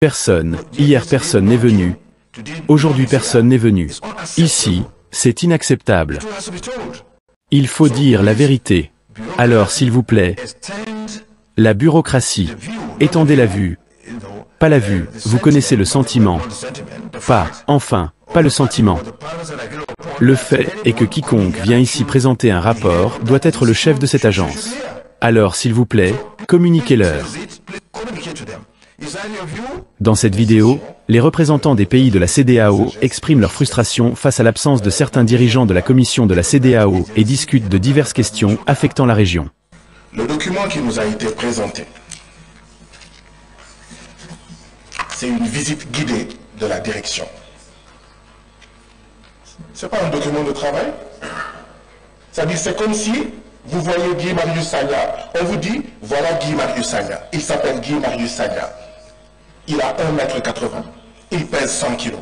Personne, hier personne n'est venu, aujourd'hui personne n'est venu. Ici, c'est inacceptable. Il faut dire la vérité. Alors s'il vous plaît, la bureaucratie, étendez la vue. Pas la vue, vous connaissez le sentiment. Pas, enfin, pas le sentiment. Le fait est que quiconque vient ici présenter un rapport doit être le chef de cette agence. Alors s'il vous plaît, communiquez-leur. Dans cette vidéo, les représentants des pays de la CEDEAO expriment leur frustration face à l'absence de certains dirigeants de la commission de la CEDEAO et discutent de diverses questions affectant la région. Le document qui nous a été présenté, c'est une visite guidée de la direction. Ce n'est pas un document de travail. C'est-à-dire, c'est comme si vous voyez Guy Marius Sagna, on vous dit, voilà Guy Marius Sagna. Il s'appelle Guy Marius Sagna. Il a 1,80 m. Il pèse 100 kg.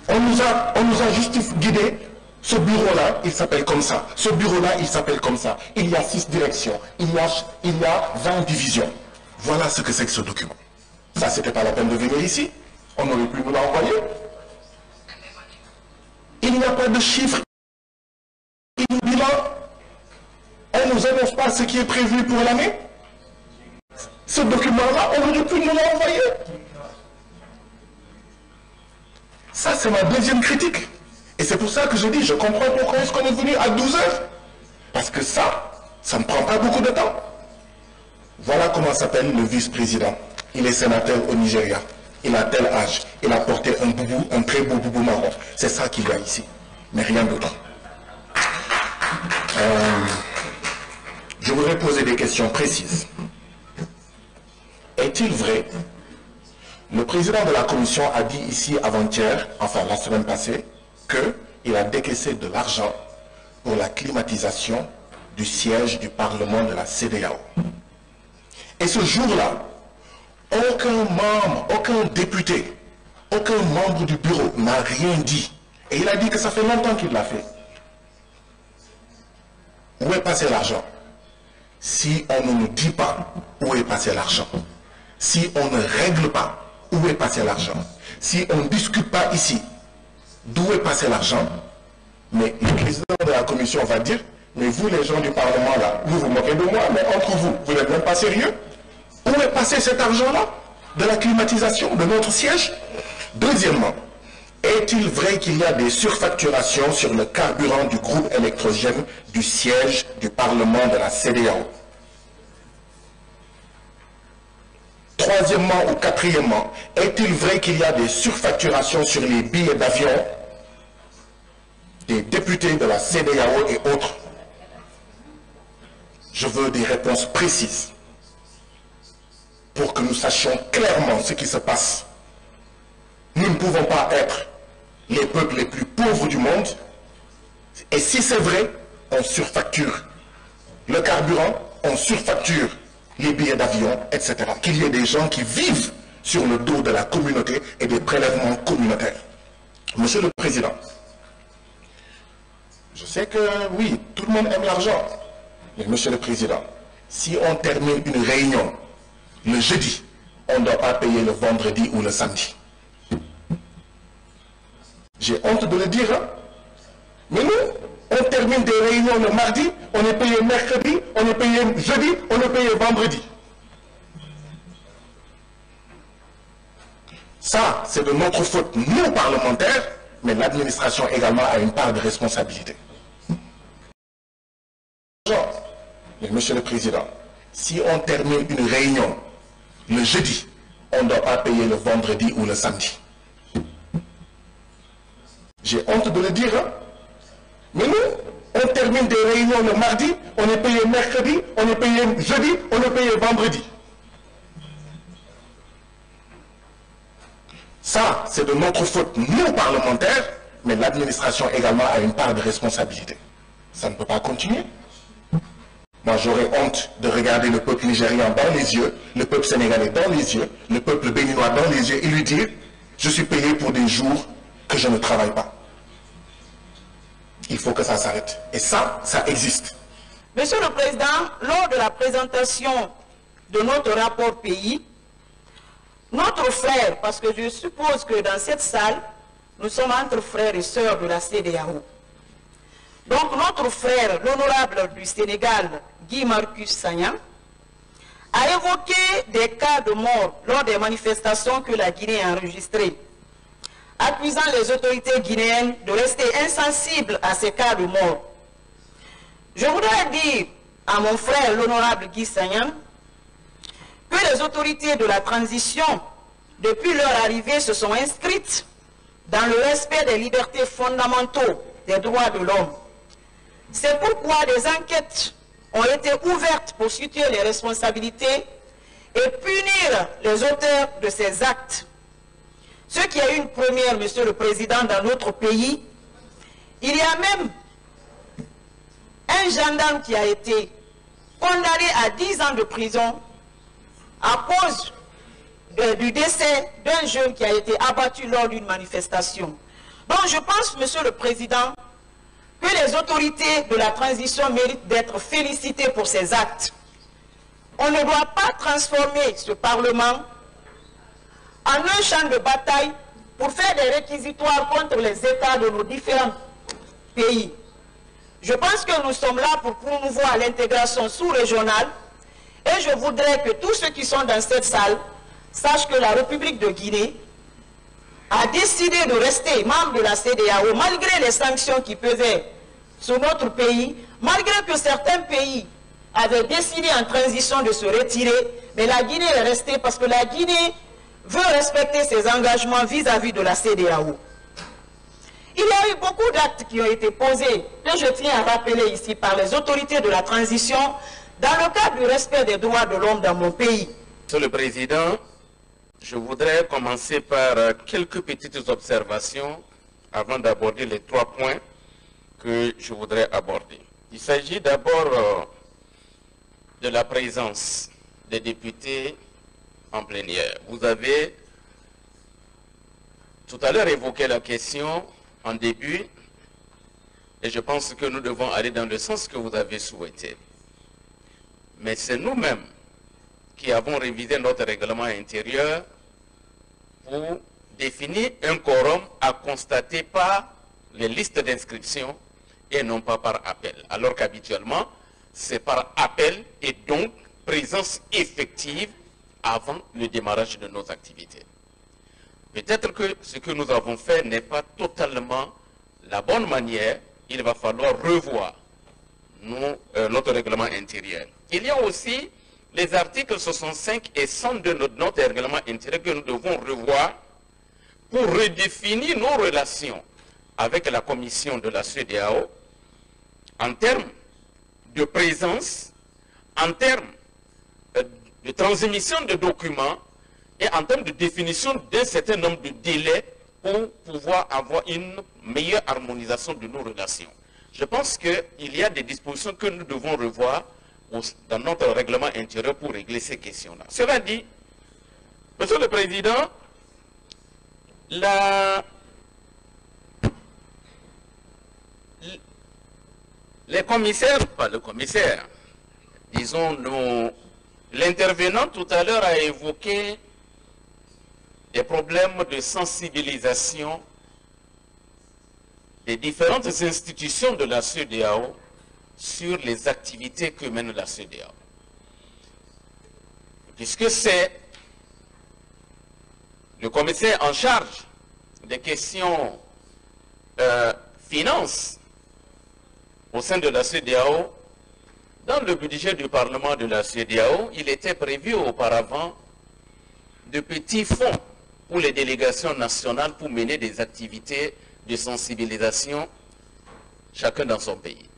On nous a juste guidé. Ce bureau-là, il s'appelle comme ça. Ce bureau-là, il s'appelle comme ça. Il y a 6 directions. Il y a 20 divisions. Voilà ce que c'est que ce document. Ça, c'était pas la peine de venir ici. On aurait pu nous l'envoyer. Il n'y a pas de chiffres. Bilan. On ne nous annonce pas ce qui est prévu pour l'année. Ce document-là, on aurait pu nous l'envoyer. Ça, c'est ma deuxième critique. Et c'est pour ça que je dis, je comprends pourquoi est-ce qu'on est venu à 12 h. Parce que ça ne prend pas beaucoup de temps. Voilà comment s'appelle le vice-président. Il est sénateur au Nigeria. Il a tel âge. Il a porté un boubou, un très beau boubou marron. C'est ça qu'il y a ici. Mais rien d'autre. Je voudrais poser des questions précises. Est-il vrai, le président de la commission a dit ici avant-hier, enfin la semaine passée, qu'il a décaissé de l'argent pour la climatisation du siège du Parlement de la CEDEAO. Et ce jour-là, aucun membre, aucun député, aucun membre du bureau n'a rien dit. Et il a dit que ça fait longtemps qu'il l'a fait. Où est passé l'argent? Si on ne nous dit pas où est passé l'argent, si on ne règle pas où est passé l'argent, si on ne discute pas ici d'où est passé l'argent, mais le président de la commission va dire, mais vous les gens du Parlement là, vous vous moquez de moi, mais entre vous, vous n'êtes même pas sérieux? Où est passé cet argent-là de la climatisation de notre siège? Deuxièmement, est-il vrai qu'il y a des surfacturations sur le carburant du groupe électrogène du siège du Parlement de la CEDEAO? Troisièmement ou quatrièmement, est-il vrai qu'il y a des surfacturations sur les billets d'avion des députés de la CEDEAO et autres? Je veux des réponses précises pour que nous sachions clairement ce qui se passe. Nous ne pouvons pas être les peuples les plus pauvres du monde. Et si c'est vrai, on surfacture le carburant, on surfacture les billets d'avion, etc. Qu'il y ait des gens qui vivent sur le dos de la communauté et des prélèvements communautaires. Monsieur le Président, je sais que oui, tout le monde aime l'argent. Mais Monsieur le Président, si on termine une réunion le jeudi, on ne doit pas payer le vendredi ou le samedi. J'ai honte de le dire, hein? Mais nous, on termine des réunions le mardi, on est payé mercredi, on est payé jeudi, on est payé vendredi. Ça, c'est de notre faute, nous parlementaires, mais l'administration également a une part de responsabilité. Mais Monsieur le Président, si on termine une réunion le jeudi, on ne doit pas payer le vendredi ou le samedi. J'ai honte de le dire, hein? Mais nous, on termine des réunions le mardi, on est payé mercredi, on est payé jeudi, on est payé vendredi. Ça, c'est de notre faute, nous parlementaires, mais l'administration également a une part de responsabilité. Ça ne peut pas continuer. Moi, j'aurais honte de regarder le peuple nigérian dans les yeux, le peuple sénégalais dans les yeux, le peuple béninois dans les yeux et lui dire, je suis payé pour des jours que je ne travaille pas. Il faut que ça s'arrête. Et ça existe. Monsieur le Président, lors de la présentation de notre rapport pays, Notre frère, parce que je suppose que dans cette salle, nous sommes entre frères et sœurs de la CEDEAO. Donc notre frère, l'honorable du Sénégal, Guy Marcus Sagna, a évoqué des cas de mort lors des manifestations que la Guinée a enregistrées, accusant les autorités guinéennes de rester insensibles à ces cas de mort. Je voudrais dire à mon frère, l'honorable Guy Sagna, que les autorités de la transition, depuis leur arrivée, se sont inscrites dans le respect des libertés fondamentaux des droits de l'homme. C'est pourquoi des enquêtes ont été ouvertes pour situer les responsabilités et punir les auteurs de ces actes. Ce qui est une première, Monsieur le Président, dans notre pays. Il y a même un gendarme qui a été condamné à 10 ans de prison à cause du décès d'un jeune qui a été abattu lors d'une manifestation. Donc je pense, Monsieur le Président, que les autorités de la transition méritent d'être félicitées pour ces actes. On ne doit pas transformer ce Parlement en un champ de bataille pour faire des réquisitoires contre les États de nos différents pays. Je pense que nous sommes là pour promouvoir l'intégration sous-régionale et je voudrais que tous ceux qui sont dans cette salle sachent que la République de Guinée a décidé de rester membre de la CEDEAO malgré les sanctions qui pesaient sur notre pays, malgré que certains pays avaient décidé en transition de se retirer, mais la Guinée est restée parce que la Guinée veut respecter ses engagements vis-à-vis de la CEDEAO. Il y a eu beaucoup d'actes qui ont été posés, que je tiens à rappeler ici par les autorités de la transition, dans le cadre du respect des droits de l'homme dans mon pays. Monsieur le Président, je voudrais commencer par quelques petites observations avant d'aborder les 3 points que je voudrais aborder. Il s'agit d'abord de la présence des députés en plénière. Vous avez tout à l'heure évoqué la question en début et je pense que nous devons aller dans le sens que vous avez souhaité. Mais c'est nous-mêmes qui avons révisé notre règlement intérieur pour définir un quorum à constater par les listes d'inscription et non pas par appel. Alors qu'habituellement, c'est par appel et donc présence effective avant le démarrage de nos activités. Peut-être que ce que nous avons fait n'est pas totalement la bonne manière. Il va falloir revoir notre règlement intérieur. Il y a aussi les articles 65 et 102 de notre règlement intérieur que nous devons revoir pour redéfinir nos relations avec la commission de la CEDEAO en termes de présence, en termes de transmission de documents et en termes de définition d'un certain nombre de délais pour pouvoir avoir une meilleure harmonisation de nos relations. Je pense qu'il y a des dispositions que nous devons revoir dans notre règlement intérieur pour régler ces questions-là. Cela dit, Monsieur le Président, les commissaires, pas le commissaire, disons, l'intervenant tout à l'heure a évoqué des problèmes de sensibilisation des différentes institutions de la CEDEAO sur les activités que mène la CEDEAO. Puisque c'est le commissaire en charge des questions finances au sein de la CEDEAO, dans le budget du Parlement de la CEDEAO, il était prévu auparavant de petits fonds pour les délégations nationales pour mener des activités de sensibilisation, chacun dans son pays.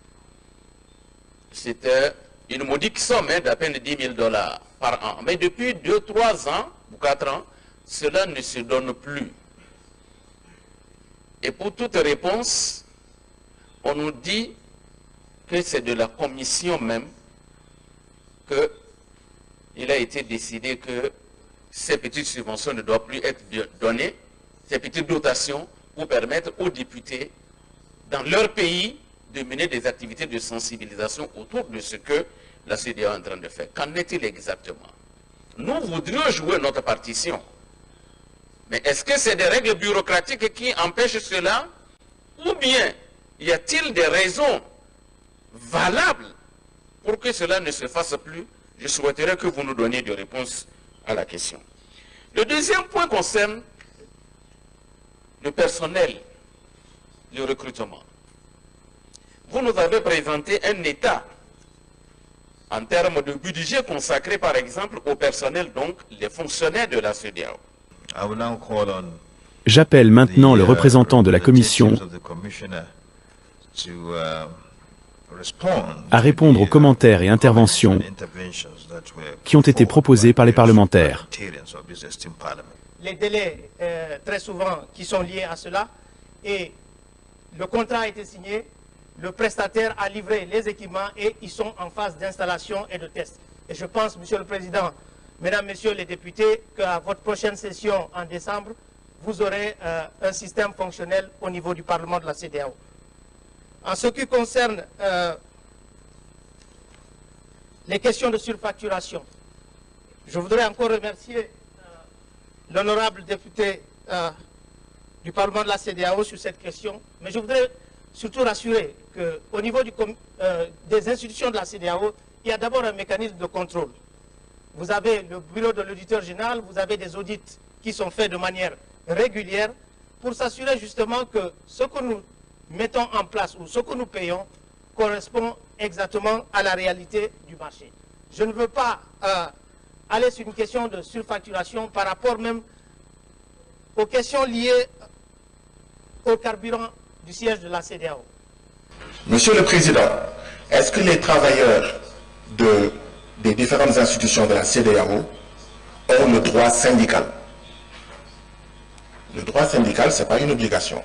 C'était une modique somme d'à peine $10 000 par an. Mais depuis 2, 3 ans ou 4 ans, cela ne se donne plus. Et pour toute réponse, on nous dit que c'est de la commission même qu'il a été décidé que ces petites subventions ne doivent plus être données, ces petites dotations, pour permettre aux députés dans leur pays de mener des activités de sensibilisation autour de ce que la CEDEAO est en train de faire. Qu'en est-il exactement? Nous voudrions jouer notre partition Mais est-ce que c'est des règles bureaucratiques qui empêchent cela? Ou bien y a-t-il des raisons valables pour que cela ne se fasse plus? Je souhaiterais que vous nous donniez des réponses à la question. Le deuxième point concerne le personnel, le recrutement. Vous nous avez présenté un état en termes de budget consacré par exemple au personnel, donc les fonctionnaires de la CEDEAO. J'appelle maintenant le représentant de la Commission à répondre aux commentaires et interventions qui ont été proposés par les parlementaires. Les délais très souvent qui sont liés à cela, et le contrat a été signé, le prestataire a livré les équipements et ils sont en phase d'installation et de test. Et je pense, Monsieur le Président, Mesdames, Messieurs les députés, qu'à votre prochaine session en décembre, vous aurez un système fonctionnel au niveau du Parlement de la CEDEAO. En ce qui concerne les questions de surfacturation, je voudrais encore remercier l'honorable député du Parlement de la CEDEAO sur cette question, mais je voudrais surtout rassurer qu'au niveau des institutions de la CEDEAO, il y a d'abord un mécanisme de contrôle. Vous avez le bureau de l'auditeur général, vous avez des audits qui sont faits de manière régulière pour s'assurer justement que ce que nous mettons en place ou ce que nous payons correspond exactement à la réalité du marché. Je ne veux pas aller sur une question de surfacturation par rapport même aux questions liées au carburant du siège de la CEDEAO. Monsieur le Président, est-ce que les travailleurs des différentes institutions de la CEDEAO ont le droit syndical? Le droit syndical, ce n'est pas une obligation.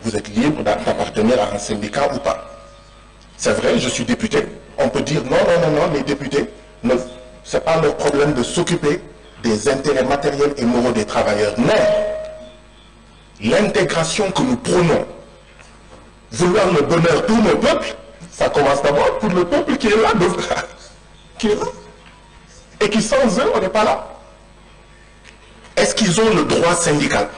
Vous êtes libre d'appartenir à un syndicat ou pas. C'est vrai, je suis député. On peut dire non, les députés, ce n'est pas leur problème de s'occuper des intérêts matériels et moraux des travailleurs. Mais l'intégration que nous prônons, vouloir le bonheur pour nos peuples, ça commence d'abord pour le peuple qui est là, et qui sans eux, on n'est pas là. Est-ce qu'ils ont le droit syndical?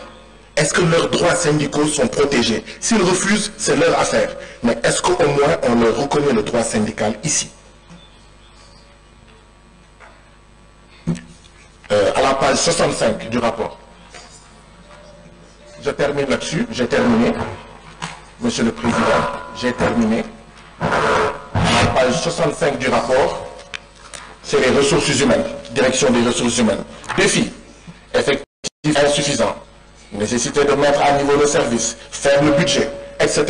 Est-ce que leurs droits syndicaux sont protégés? S'ils refusent, c'est leur affaire. Mais est-ce qu'au moins on leur reconnaît le droit syndical ici? À la page 65 du rapport. Je termine là-dessus, j'ai terminé. Monsieur le Président, j'ai terminé. À la page 65 du rapport, c'est les ressources humaines, direction des ressources humaines. Défi, effectif insuffisant, nécessité de mettre à niveau le service, faible budget, etc.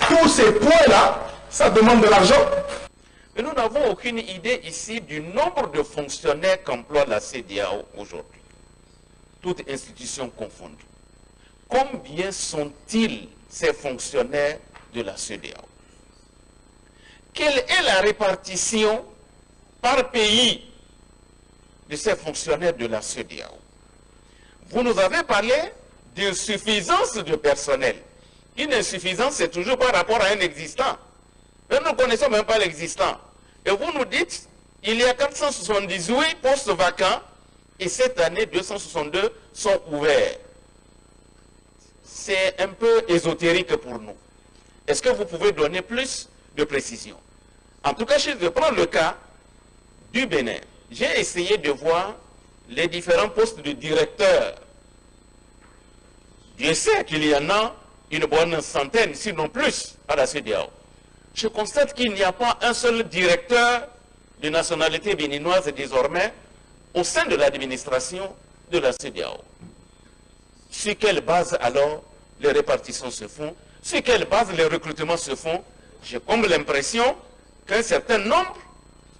Tous ces points-là, ça demande de l'argent. Mais nous n'avons aucune idée ici du nombre de fonctionnaires qu'emploie la CEDEAO aujourd'hui, toutes institutions confondues. Combien sont-ils ces fonctionnaires de la CEDEAO? Quelle est la répartition par pays de ces fonctionnaires de la CEDEAO? Vous nous avez parlé d'insuffisance de personnel. Une insuffisance, c'est toujours par rapport à un existant. Mais nous ne connaissons même pas l'existant. Et vous nous dites, il y a 478 postes vacants et cette année, 262 sont ouverts. C'est un peu ésotérique pour nous. Est-ce que vous pouvez donner plus de précision? En tout cas, je vais prendre le cas du Bénin. J'ai essayé de voir les différents postes de directeur. Dieu sait qu'il y en a une bonne centaine, sinon plus, à la CEDEAO. Je constate qu'il n'y a pas un seul directeur de nationalité béninoise désormais au sein de l'administration de la CEDEAO. Sur quelle base alors les répartitions se font? Sur quelle base les recrutements se font? J'ai comme l'impression qu'un certain nombre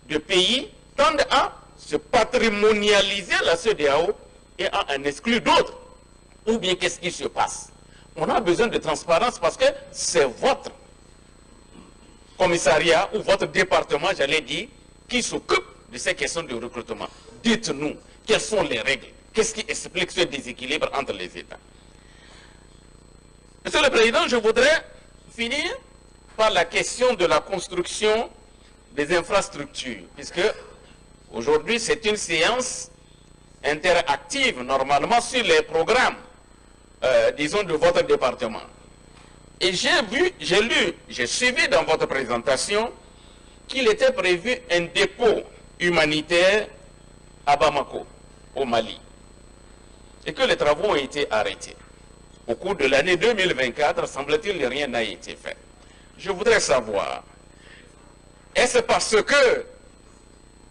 de pays tendent à se patrimonialiser la CEDEAO et à en exclure d'autres. Ou bien qu'est-ce qui se passe? On a besoin de transparence parce que c'est votre commissariat ou votre département, j'allais dire, qui s'occupe de ces questions de recrutement. Dites-nous, quelles sont les règles? Qu'est-ce qui explique ce déséquilibre entre les États? Monsieur le Président, je voudrais finir par la question de la construction des infrastructures, puisque aujourd'hui c'est une séance interactive normalement sur les programmes, disons, de votre département. Et j'ai suivi dans votre présentation qu'il était prévu un dépôt humanitaire à Bamako, au Mali, et que les travaux ont été arrêtés. Au cours de l'année 2024, semble-t-il, rien n'a été fait. Je voudrais savoir, est-ce parce que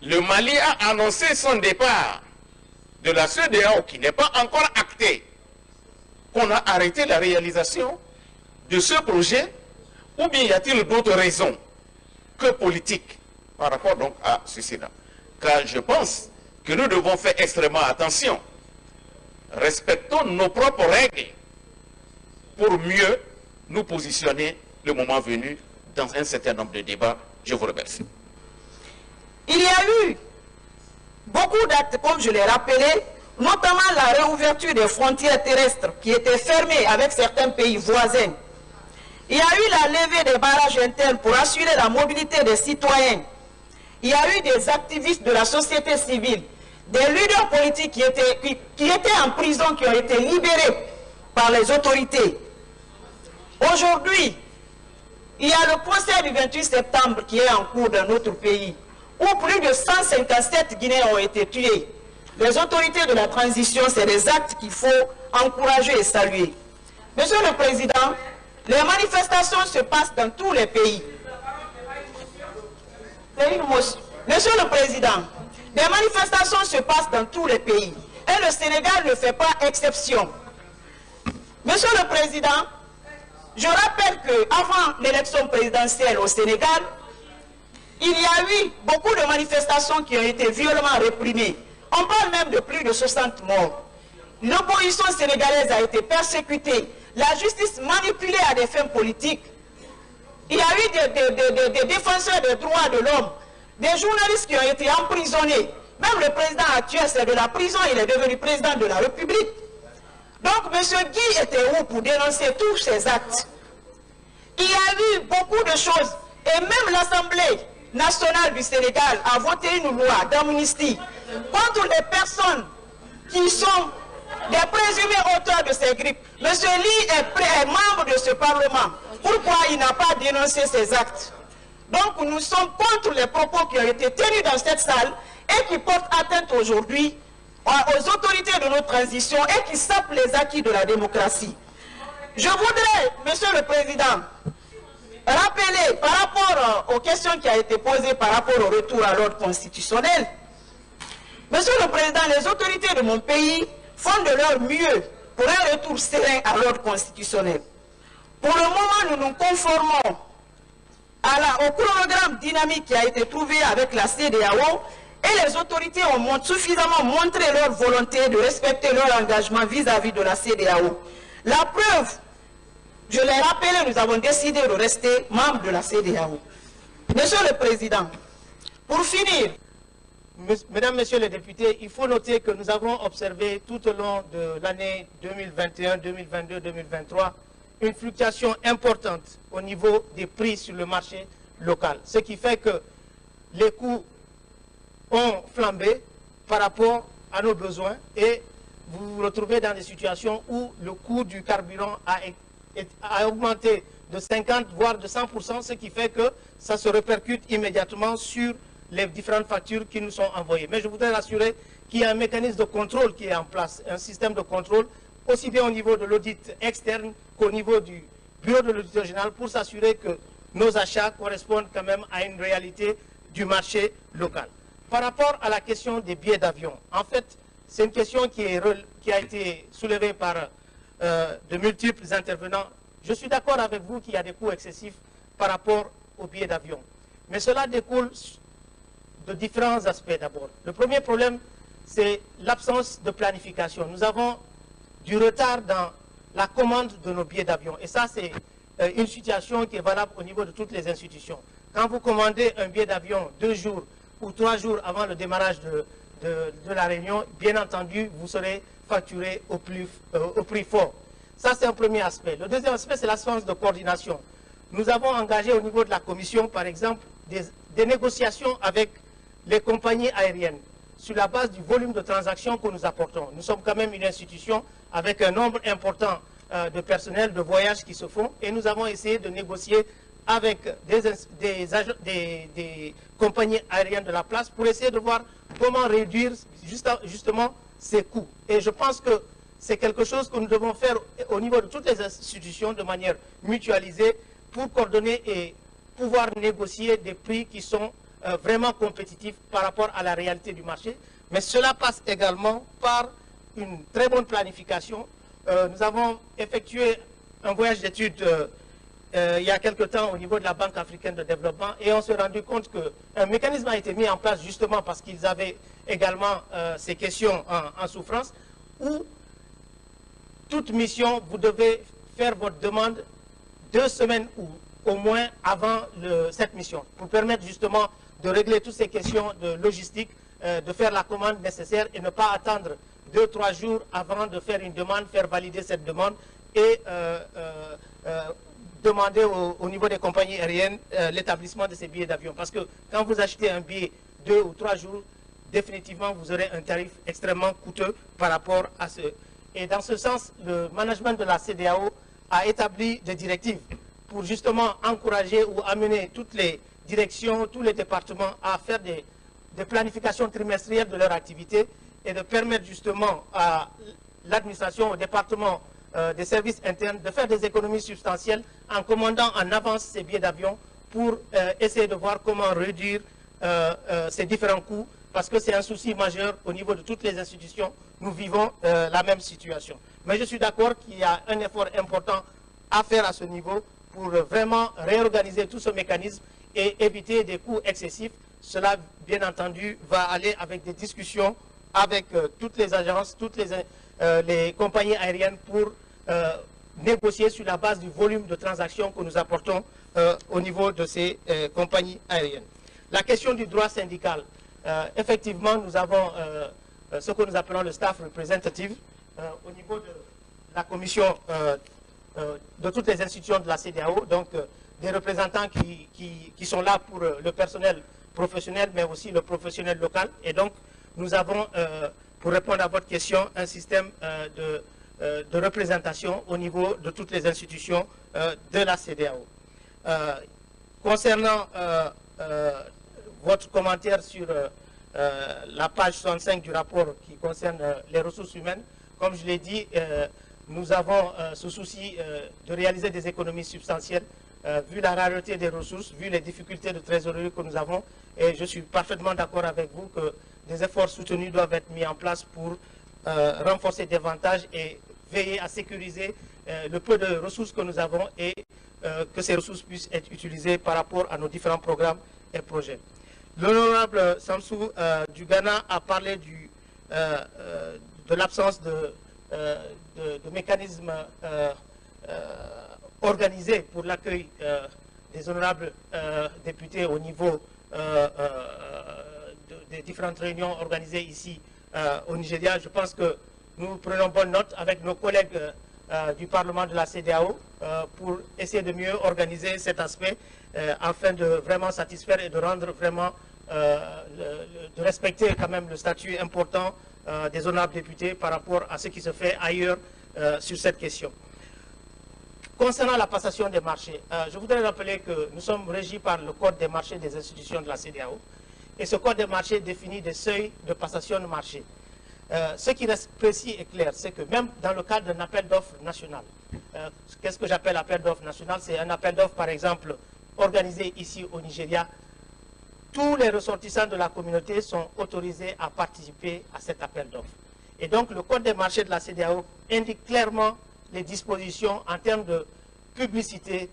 le Mali a annoncé son départ de la CEDEAO qui n'est pas encore acté, qu'on a arrêté la réalisation de ce projet, ou bien y a-t-il d'autres raisons que politiques par rapport donc à ceci-là? Car je pense que nous devons faire extrêmement attention. Respectons nos propres règles pour mieux nous positionner le moment venu dans un certain nombre de débats. Je vous remercie. Il y a eu beaucoup d'actes, comme je l'ai rappelé, notamment la réouverture des frontières terrestres qui étaient fermées avec certains pays voisins. Il y a eu la levée des barrages internes pour assurer la mobilité des citoyens. Il y a eu des activistes de la société civile, des leaders politiques qui étaient en prison, qui ont été libérés par les autorités. Aujourd'hui, il y a le procès du 28 septembre qui est en cours dans notre pays, où plus de 157 Guinéens ont été tués. Les autorités de la transition, c'est des actes qu'il faut encourager et saluer. Monsieur le Président, les manifestations se passent dans tous les pays. Monsieur le Président, les manifestations se passent dans tous les pays. Et le Sénégal ne fait pas exception. Monsieur le Président, je rappelle qu'avant l'élection présidentielle au Sénégal, il y a eu beaucoup de manifestations qui ont été violemment réprimées. On parle même de plus de 60 morts. L'opposition sénégalaise a été persécutée. La justice manipulée à des fins politiques. Il y a eu des défenseurs des droits de l'homme, des journalistes qui ont été emprisonnés. Même le président actuel, c'est de la prison, il est devenu président de la République. Donc, M. Guy était où pour dénoncer tous ces actes? Il y a eu beaucoup de choses. Et même l'Assemblée nationale du Sénégal a voté une loi d'amnistie contre les personnes qui sont des présumés auteurs de ces grippes. M. Ly est membre de ce Parlement. Pourquoi il n'a pas dénoncé ces actes? Donc nous sommes contre les propos qui ont été tenus dans cette salle et qui portent atteinte aujourd'hui aux autorités de notre transition et qui sapent les acquis de la démocratie. Je voudrais, Monsieur le Président, rappeler par rapport aux questions qui ont été posées par rapport au retour à l'ordre constitutionnel. Monsieur le Président, les autorités de mon pays font de leur mieux pour un retour serein à l'ordre constitutionnel. Pour le moment, nous nous conformons au chronogramme dynamique qui a été trouvé avec la CEDEAO et les autorités ont suffisamment montré leur volonté de respecter leur engagement vis-à-vis de la CEDEAO. La preuve, je l'ai rappelé, nous avons décidé de rester membres de la CEDEAO. Monsieur le Président, pour finir, Mesdames, Messieurs les députés, il faut noter que nous avons observé tout au long de l'année 2021, 2022, 2023 une fluctuation importante au niveau des prix sur le marché local. Ce qui fait que les coûts ont flambé par rapport à nos besoins et vous vous retrouvez dans des situations où le coût du carburant a augmenté de 50 voire de 100%, ce qui fait que ça se répercute immédiatement sur les différentes factures qui nous sont envoyées. Mais je voudrais rassurer qu'il y a un mécanisme de contrôle qui est en place, un système de contrôle, aussi bien au niveau de l'audit externe qu'au niveau du bureau de l'auditeur général, pour s'assurer que nos achats correspondent quand même à une réalité du marché local. Par rapport à la question des billets d'avion, en fait, c'est une question qui a été soulevée par de multiples intervenants. Je suis d'accord avec vous qu'il y a des coûts excessifs par rapport aux billets d'avion. Mais cela découle de différents aspects d'abord. Le premier problème, c'est l'absence de planification. Nous avons du retard dans la commande de nos billets d'avion. Et ça, c'est une situation qui est valable au niveau de toutes les institutions. Quand vous commandez un billet d'avion 2 jours ou 3 jours avant le démarrage de la réunion, bien entendu, vous serez facturé au prix fort. Ça, c'est un premier aspect. Le deuxième aspect, c'est l'absence de coordination. Nous avons engagé au niveau de la Commission, par exemple, des négociations avec les compagnies aériennes. sur la base du volume de transactions que nous apportons. Nous sommes quand même une institution avec un nombre important de personnel, de voyages qui se font, et nous avons essayé de négocier avec des compagnies aériennes de la place pour essayer de voir comment réduire justement ces coûts. Et je pense que c'est quelque chose que nous devons faire au niveau de toutes les institutions de manière mutualisée pour coordonner et pouvoir négocier des prix qui sont vraiment compétitifs par rapport à la réalité du marché. Mais cela passe également par une très bonne planification. Nous avons effectué un voyage d'études il y a quelque temps au niveau de la Banque africaine de développement et on s'est rendu compte qu'un mécanisme a été mis en place justement parce qu'ils avaient également ces questions en souffrance où toute mission, vous devez faire votre demande 2 semaines ou au moins avant cette mission pour permettre justement de régler toutes ces questions de logistique, de faire la commande nécessaire et ne pas attendre 2-3 jours avant de faire une demande, faire valider cette demande et demander au niveau des compagnies aériennes l'établissement de ces billets d'avion. Parce que quand vous achetez un billet 2 ou 3 jours, définitivement vous aurez un tarif extrêmement coûteux par rapport à ce. Et dans ce sens, le management de la CEDEAO a établi des directives pour justement encourager ou amener toutes les directions, tous les départements à faire des planifications trimestrielles de leur activité et de permettre justement à l'administration, au département des services internes de faire des économies substantielles en commandant en avance ces billets d'avion pour essayer de voir comment réduire ces différents coûts parce que c'est un souci majeur au niveau de toutes les institutions. Nous vivons la même situation. Mais je suis d'accord qu'il y a un effort important à faire à ce niveau pour vraiment réorganiser tout ce mécanisme et éviter des coûts excessifs. Cela, bien entendu, va aller avec des discussions avec toutes les agences, toutes les compagnies aériennes pour négocier sur la base du volume de transactions que nous apportons au niveau de ces compagnies aériennes. La question du droit syndical. Effectivement, nous avons ce que nous appelons le staff representative au niveau de la commission de toutes les institutions de la CEDEAO, donc des représentants qui sont là pour le personnel professionnel, mais aussi le professionnel local. Et donc, nous avons, pour répondre à votre question, un système de représentation au niveau de toutes les institutions de la CEDEAO. Concernant votre commentaire sur la page 65 du rapport qui concerne les ressources humaines, comme je l'ai dit, nous avons ce souci de réaliser des économies substantielles vu la rareté des ressources, vu les difficultés de trésorerie que nous avons. Et je suis parfaitement d'accord avec vous que des efforts soutenus doivent être mis en place pour renforcer davantage et veiller à sécuriser le peu de ressources que nous avons et que ces ressources puissent être utilisées par rapport à nos différents programmes et projets. L'honorable Samsou du Ghana a parlé de l'absence de mécanismes organisés pour l'accueil des honorables députés au niveau des différentes réunions organisées ici au Nigeria. Je pense que nous prenons bonne note avec nos collègues du Parlement de la CEDEAO pour essayer de mieux organiser cet aspect afin de vraiment satisfaire et de rendre vraiment, de respecter quand même le statut important des honorables députés par rapport à ce qui se fait ailleurs sur cette question. Concernant la passation des marchés, je voudrais rappeler que nous sommes régis par le Code des marchés des institutions de la CEDEAO et ce Code des marchés définit des seuils de passation de marché. Ce qui reste précis et clair, c'est que même dans le cadre d'un appel d'offres national, qu'est-ce que j'appelle appel d'offres national? C'est un appel d'offres, par exemple, organisé ici au Nigeria. Tous les ressortissants de la communauté sont autorisés à participer à cet appel d'offres. Et donc, le Code des marchés de la CEDEAO indique clairement les dispositions en termes de publicité,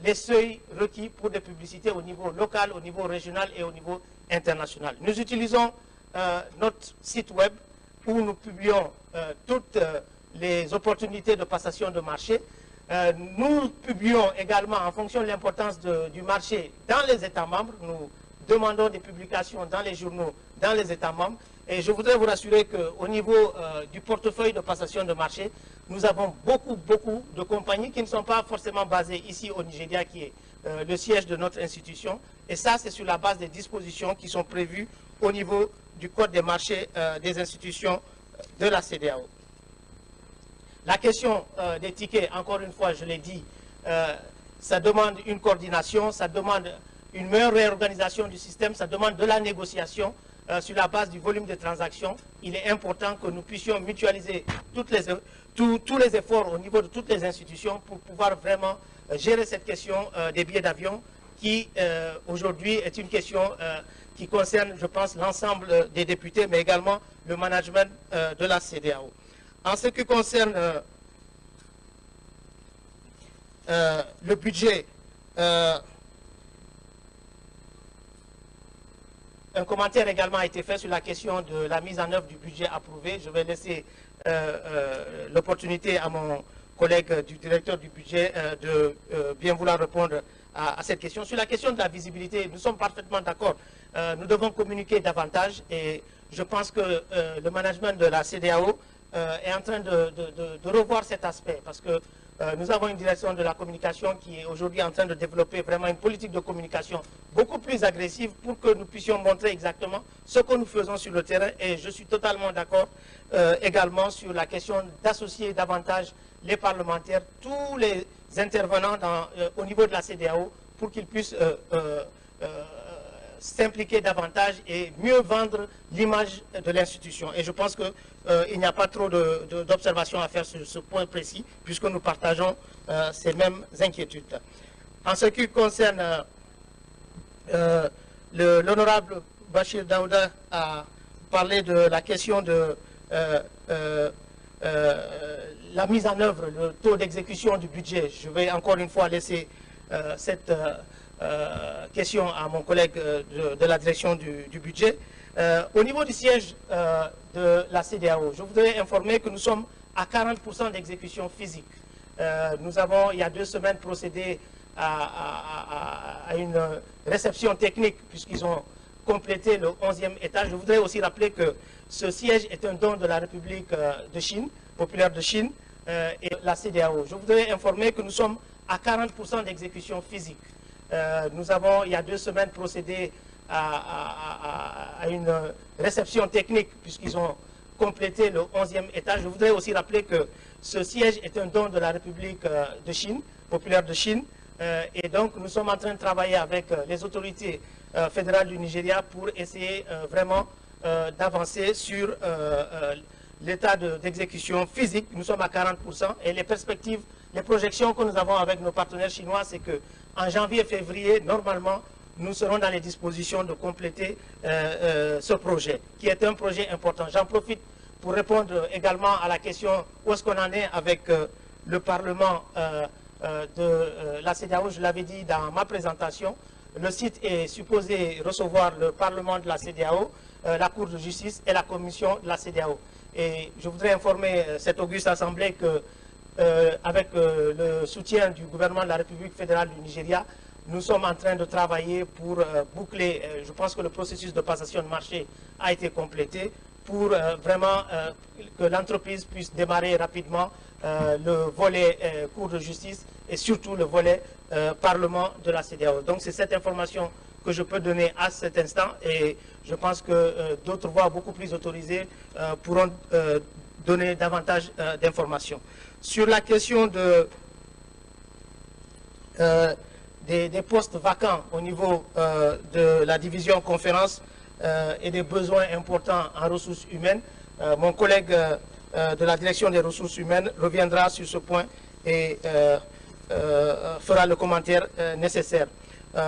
les seuils requis pour des publicités au niveau local, au niveau régional et au niveau international. Nous utilisons notre site web où nous publions toutes les opportunités de passation de marché. Nous publions également, en fonction de l'importance du marché dans les États membres, nous demandons des publications dans les journaux, dans les États membres. Et je voudrais vous rassurer qu'au niveau du portefeuille de passation de marché, nous avons beaucoup de compagnies qui ne sont pas forcément basées ici au Nigeria, qui est le siège de notre institution. Et ça, c'est sur la base des dispositions qui sont prévues au niveau du Code des marchés des institutions de la CEDEAO. La question des tickets, encore une fois, je l'ai dit, ça demande une coordination, ça demande une meilleure réorganisation du système, ça demande de la négociation sur la base du volume de transactions. Il est important que nous puissions mutualiser tous les efforts au niveau de toutes les institutions pour pouvoir vraiment gérer cette question des billets d'avion qui, aujourd'hui, est une question qui concerne, je pense, l'ensemble des députés, mais également le management de la CEDEAO. En ce qui concerne le budget, un commentaire également a été fait sur la question de la mise en œuvre du budget approuvé. Je vais laisser l'opportunité à mon collègue du directeur du budget de bien vouloir répondre à cette question. Sur la question de la visibilité, nous sommes parfaitement d'accord. Nous devons communiquer davantage et je pense que le management de la CEDEAO est en train de revoir cet aspect parce que nous avons une direction de la communication qui est aujourd'hui en train de développer vraiment une politique de communication beaucoup plus agressive pour que nous puissions montrer exactement ce que nous faisons sur le terrain. Et je suis totalement d'accord également sur la question d'associer davantage les parlementaires, tous les intervenants au niveau de la CEDEAO pour qu'ils puissent s'impliquer davantage et mieux vendre l'image de l'institution. Et je pense qu'il n'y a pas trop d'observations à faire sur ce point précis, puisque nous partageons ces mêmes inquiétudes. En ce qui concerne l'honorable Bachir Daouda a parlé de la question de la mise en œuvre, le taux d'exécution du budget. Je vais encore une fois laisser cette question à mon collègue de la direction du budget. Au niveau du siège de la CEDEAO, je voudrais informer que nous sommes à 40% d'exécution physique. Nous avons, il y a 2 semaines, procédé à une réception technique puisqu'ils ont complété le 11e étage. Je voudrais aussi rappeler que ce siège est un don de la République de Chine, populaire de Chine, et la CEDEAO. Je voudrais informer que nous sommes à 40% d'exécution physique. Nous avons, il y a 2 semaines, procédé à une réception technique puisqu'ils ont complété le 11e étage. Je voudrais aussi rappeler que ce siège est un don de la République de Chine, populaire de Chine, et donc nous sommes en train de travailler avec les autorités fédérales du Nigeria pour essayer vraiment d'avancer sur l'état d'exécution physique. Nous sommes à 40% et les perspectives, les projections que nous avons avec nos partenaires chinois, c'est qu'en janvier-février, normalement, nous serons dans les dispositions de compléter ce projet, qui est un projet important. J'en profite pour répondre également à la question où est-ce qu'on en est avec le Parlement de la CEDEAO. Je l'avais dit dans ma présentation, le site est supposé recevoir le Parlement de la CEDEAO, la Cour de justice et la Commission de la CEDEAO. Et je voudrais informer cette auguste assemblée que, avec le soutien du gouvernement de la République fédérale du Nigeria, nous sommes en train de travailler pour boucler, je pense que le processus de passation de marché a été complété, pour vraiment que l'entreprise puisse démarrer rapidement le volet Cour de justice et surtout le volet Parlement de la CEDEAO. Donc c'est cette information que je peux donner à cet instant et je pense que d'autres voix beaucoup plus autorisées pourront donner davantage d'informations. Sur la question des postes vacants au niveau de la division conférence et des besoins importants en ressources humaines, mon collègue de la direction des ressources humaines reviendra sur ce point et fera le commentaire nécessaire.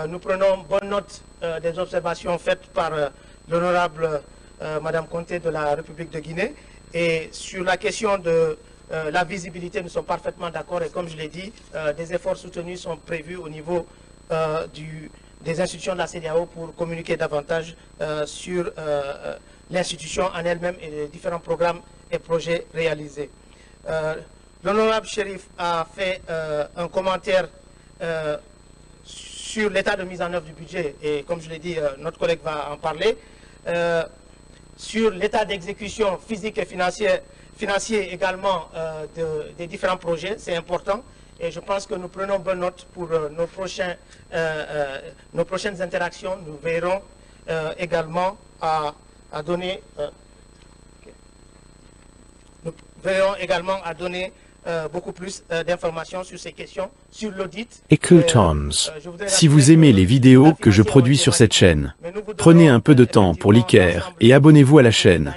Nous prenons bonne note des observations faites par l'honorable Madame Conté de la République de Guinée. Et sur la question de la visibilité, nous sommes parfaitement d'accord. Et comme je l'ai dit, des efforts soutenus sont prévus au niveau des institutions de la CEDEAO pour communiquer davantage sur l'institution en elle-même et les différents programmes et projets réalisés. L'honorable Chérif a fait un commentaire sur l'état de mise en œuvre du budget, et comme je l'ai dit, notre collègue va en parler, sur l'état d'exécution physique et financier également des différents projets, c'est important, et je pense que nous prenons bonne note pour nos prochaines interactions. Nous verrons également à donner... nous verrons également à donner beaucoup plus d'informations sur ces questions, sur l'audit. Equaltons. Si vous aimez les vidéos que je produis sur cette chaîne, prenez un peu de temps pour liker et abonnez-vous à la chaîne.